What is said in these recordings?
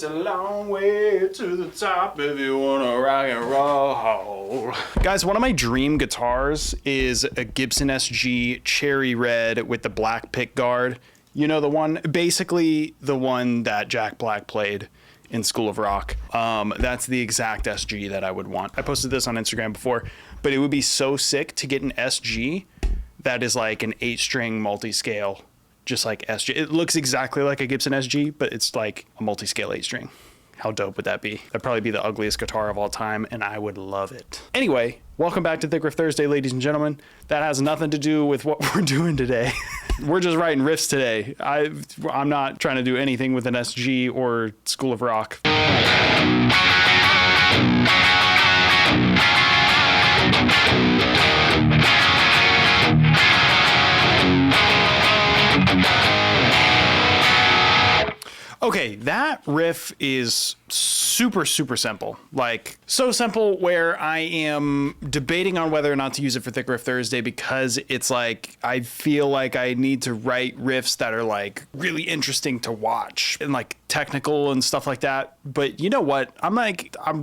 It's a long way to the top if you wanna rock and roll. Guys, one of my dream guitars is a Gibson SG Cherry Red with the black pick guard. You know, the one, basically the one that Jack Black played in School of Rock. That's the exact SG that I would want. I posted this on Instagram before, but it would be so sick to get an SG that is like an 8-string multi-scale, just like SG. It looks exactly like a Gibson SG, but it's like a multi-scale 8-string. How dope would that be? That'd probably be the ugliest guitar of all time, and I would love it. Anyway, welcome back to Riff Thursday, ladies and gentlemen. That has nothing to do with what we're doing today. We're just writing riffs today. I'm not trying to do anything with an SG or School of Rock. Okay, that riff is super simple. Like, so simple where I am debating on whether or not to use it for Riff Thursday because it's like, I feel like I need to write riffs that are like really interesting to watch and like technical and stuff like that. But you know what? I'm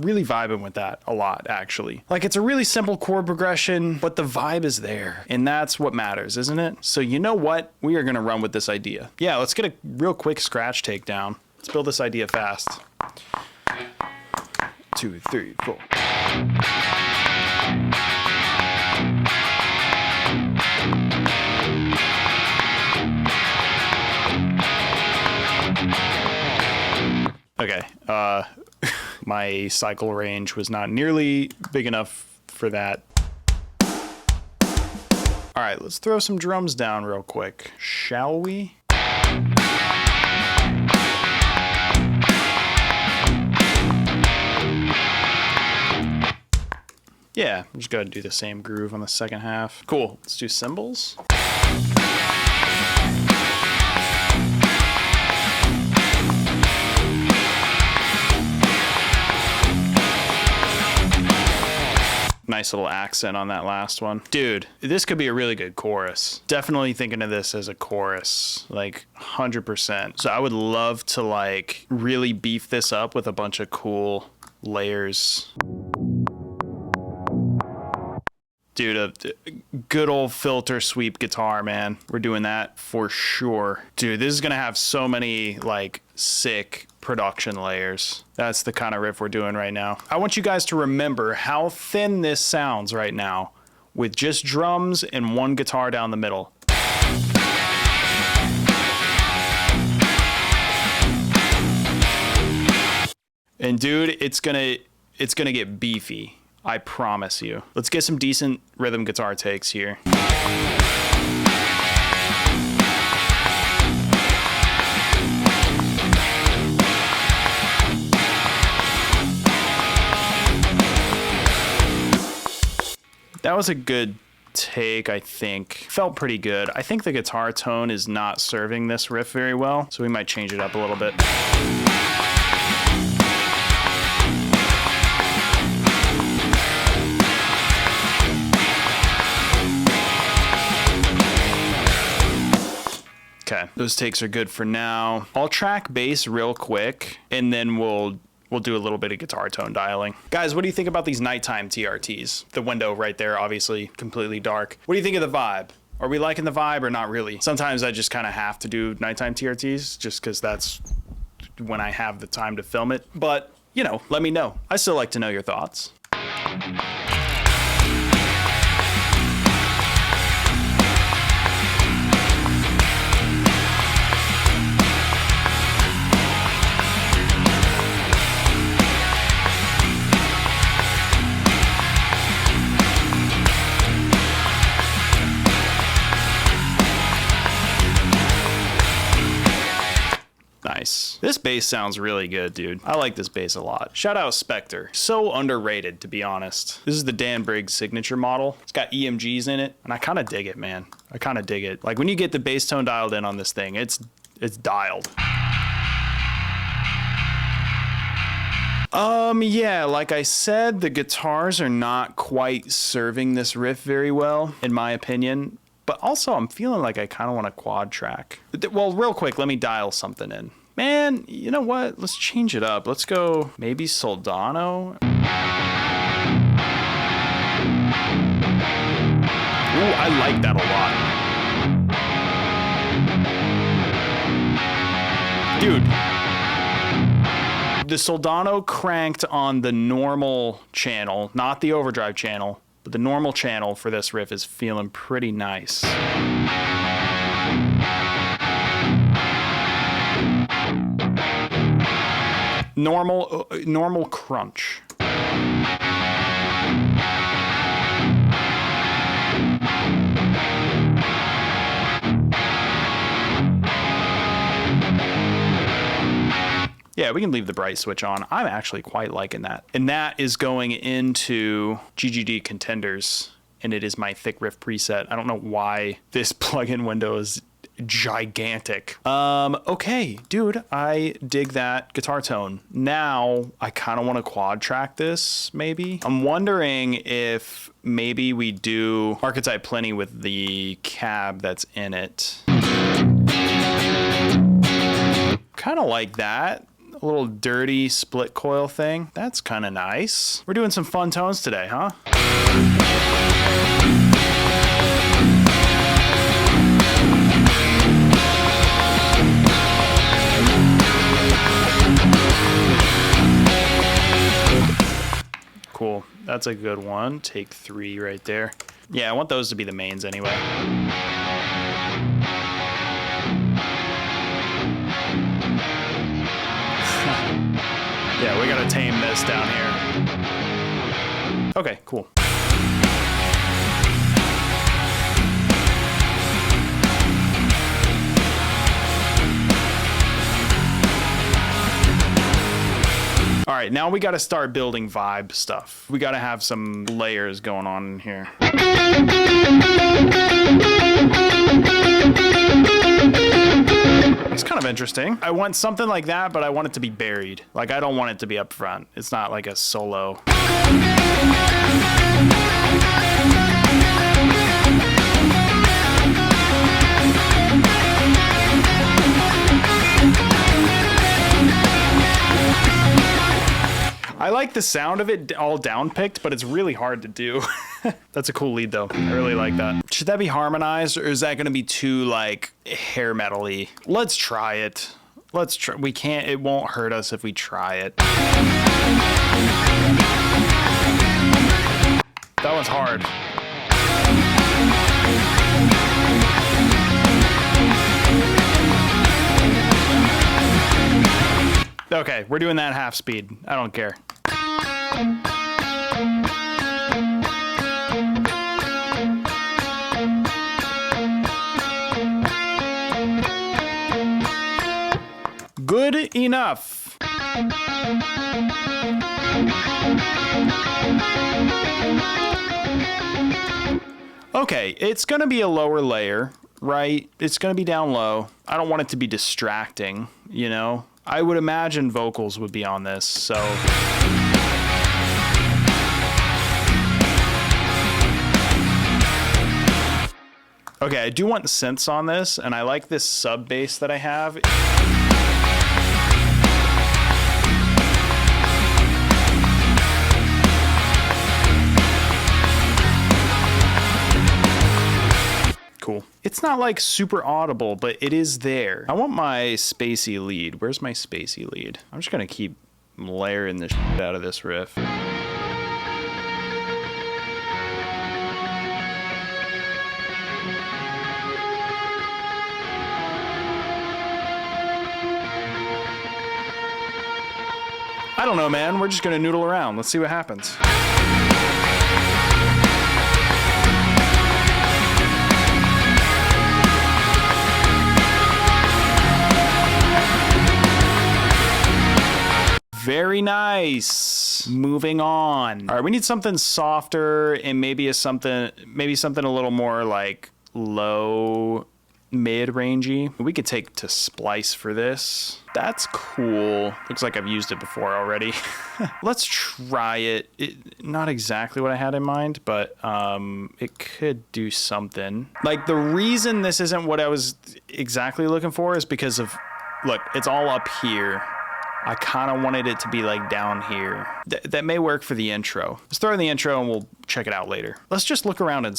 really vibing with that a lot, actually. Like, it's a really simple chord progression, but the vibe is there. And that's what matters, isn't it? So you know what? We are gonna run with this idea. Yeah, let's get a real quick scratch takedown. Let's build this idea fast. 2, 3, 4. Okay, my cycle range was not nearly big enough for that. All right, let's throw some drums down real quick, shall we? Yeah, I'm just gonna do the same groove on the second half. Cool, let's do cymbals. Nice little accent on that last one. Dude, this could be a really good chorus. Definitely thinking of this as a chorus, like 100%. So I would love to like really beef this up with a bunch of cool layers. Dude, a good old filter sweep guitar, man. We're doing that for sure. Dude, this is gonna have so many like sick production layers. That's the kind of riff we're doing right now. I want you guys to remember how thin this sounds right now with just drums and one guitar down the middle. And dude, it's gonna get beefy. I promise you. Let's get some decent rhythm guitar takes here. That was a good take, I think. Felt pretty good. I think the guitar tone is not serving this riff very well, so we might change it up a little bit. Okay, those takes are good for now. I'll track bass real quick, and then we'll do a little bit of guitar tone dialing. Guys, what do you think about these nighttime TRTs? The window right there, obviously completely dark. What do you think of the vibe? Are we liking the vibe or not really? Sometimes I just kind of have to do nighttime TRTs just because that's when I have the time to film it. But, you know, let me know. I still like to know your thoughts. Nice. This bass sounds really good, dude. I like this bass a lot. Shout out Spectre. So underrated, to be honest. This is the Dan Briggs signature model. It's got EMGs in it, and I kind of dig it, man. I kind of dig it. Like, when you get the bass tone dialed in on this thing, it's dialed. Yeah, like I said, the guitars are not quite serving this riff very well, in my opinion. But also, I'm feeling like I kind of want a quad track. Well, real quick, let me dial something in. Man, you know what? Let's change it up. Let's go maybe Soldano. Ooh, I like that a lot. Dude, the Soldano cranked on the normal channel, not the overdrive channel, but the normal channel for this riff is feeling pretty nice. Normal crunch. Yeah, we can leave the bright switch on. I'm actually quite liking that. And that is going into GGD Contenders, and it is my thick riff preset. I don't know why this plugin window is gigantic. Okay, dude, I dig that guitar tone. Now, I kind of want to quad track this, maybe. I'm wondering if maybe we do Archetype Plenty with the cab that's in it. Kind of like that. A little dirty split coil thing. That's kind of nice. We're doing some fun tones today, huh? Cool. That's a good one. Take 3 right there. Yeah, I want those to be the mains anyway. Yeah, we gotta tame this down here. Okay, cool. All right, now we gotta start building vibe stuff. We gotta have some layers going on in here. It's kind of interesting. I want something like that, but I want it to be buried. Like, I don't want it to be up front. It's not like a solo. I like the sound of it all down-picked, but it's really hard to do. That's a cool lead, though. I really like that. Should that be harmonized, or is that going to be too, like, hair metal-y? Let's try it. Let's try. We can't. It won't hurt us if we try it. That one's hard. Okay, we're doing that half speed. I don't care. Good enough. Okay, it's gonna be a lower layer, right? It's gonna be down low. I don't want it to be distracting, you know? I would imagine vocals would be on this, so. Okay, I do want synths on this, and I like this sub bass that I have. Cool. It's not like super audible, but it is there. I want my spacey lead. Where's my spacey lead? I'm just gonna keep layering the shit out of this riff. I don't know, man. We're just gonna noodle around. Let's see what happens. Very nice. Moving on. All right, we need something softer and maybe something a little more like low mid-rangey. We could take to Splice for this. That's cool. Looks like I've used it before already. Let's try it. Not exactly what I had in mind, but it could do something. Like, the reason this isn't what I was exactly looking for is because of look, it's all up here. I kind of wanted it to be like down here. That may work for the intro. Let's throw in the intro and we'll check it out later. Let's just look around in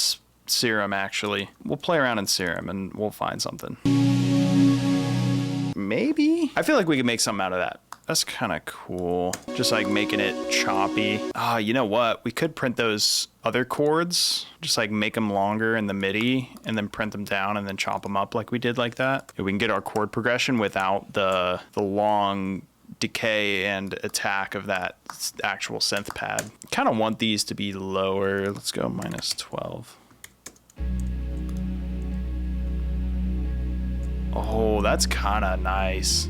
Serum, actually. We'll play around in Serum and we'll find something. Maybe? I feel like we could make something out of that. That's kind of cool. Just like making it choppy. Ah, you know what? We could print those other chords, just like make them longer in the MIDI and then print them down and then chop them up like we did like that. We can get our chord progression without the long decay and attack of that actual synth pad. Kind of want these to be lower. Let's go -12. Oh, that's kind of nice.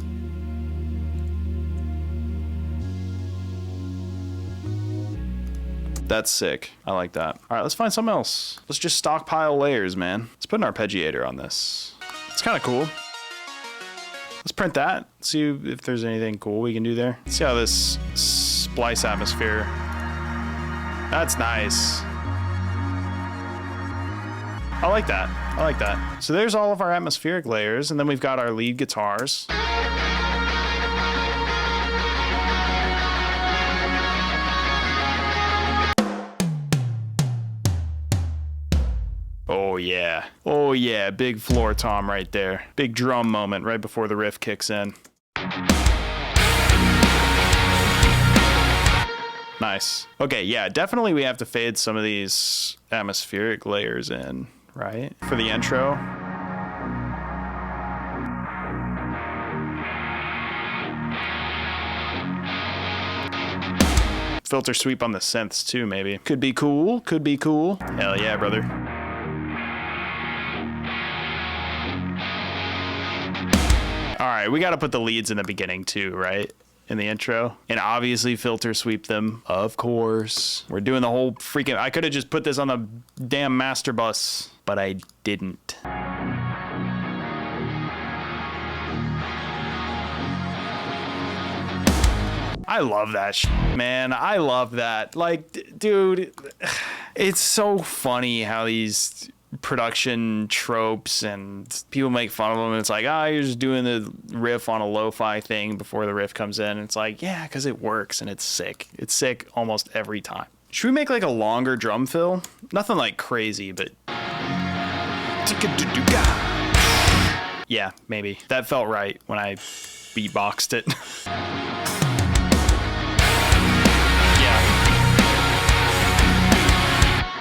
That's sick. I like that. All right, let's find something else. Let's just stockpile layers, man. Let's put an arpeggiator on this. It's kind of cool. Let's print that. See if there's anything cool we can do there. Let's see how this splice atmosphere. That's nice. I like that. I like that. So there's all of our atmospheric layers, and then we've got our lead guitars. Oh yeah. Oh yeah, big floor tom right there. Big drum moment right before the riff kicks in. Nice. Okay, yeah, definitely we have to fade some of these atmospheric layers in, right? For the intro. Filter sweep on the synths too, maybe. Could be cool, could be cool. Hell yeah, brother. All right, we got to put the leads in the beginning too, right? In the intro. And obviously filter sweep them, of course. We're doing the whole freaking... I could have just put this on the damn master bus, but I didn't. I love that man. I love that. Like, dude, it's so funny how these production tropes and people make fun of them, and it's like, oh, you're just doing the riff on a lo-fi thing before the riff comes in. And it's like, yeah, because it works and it's sick. It's sick almost every time. Should we make like a longer drum fill? Nothing like crazy, but yeah, maybe. That felt right when I beatboxed it.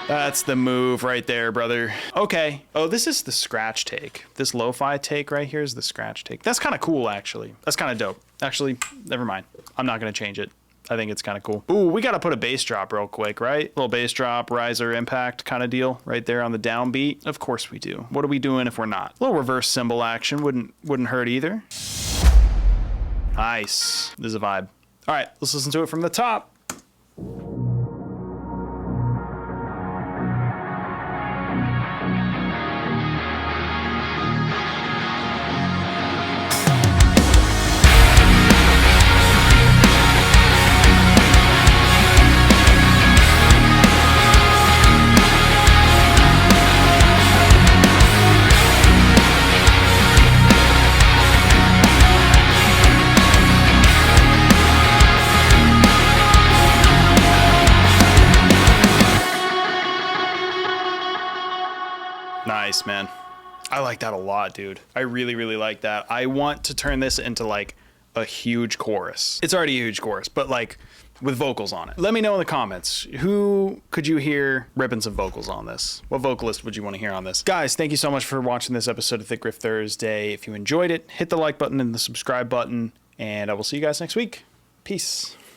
That's the move right there, brother. Okay. Oh, this is the scratch take. This lo-fi take right here is the scratch take. That's kind of cool, actually. That's kind of dope. Actually, never mind. I'm not going to change it. I think it's kind of cool. Ooh, we got to put a bass drop real quick, right? Little bass drop, riser, impact kind of deal right there on the downbeat. Of course we do. What are we doing if we're not? A little reverse cymbal action wouldn't hurt either. Nice. This is a vibe. All right, let's listen to it from the top. Nice, man. I like that a lot, dude. I really, really like that. I want to turn this into like a huge chorus. It's already a huge chorus, but like with vocals on it. Let me know in the comments, who could you hear ripping some vocals on this? What vocalist would you want to hear on this? Guys, thank you so much for watching this episode of Riff Thursday. If you enjoyed it, hit the like button and the subscribe button, and I will see you guys next week. Peace.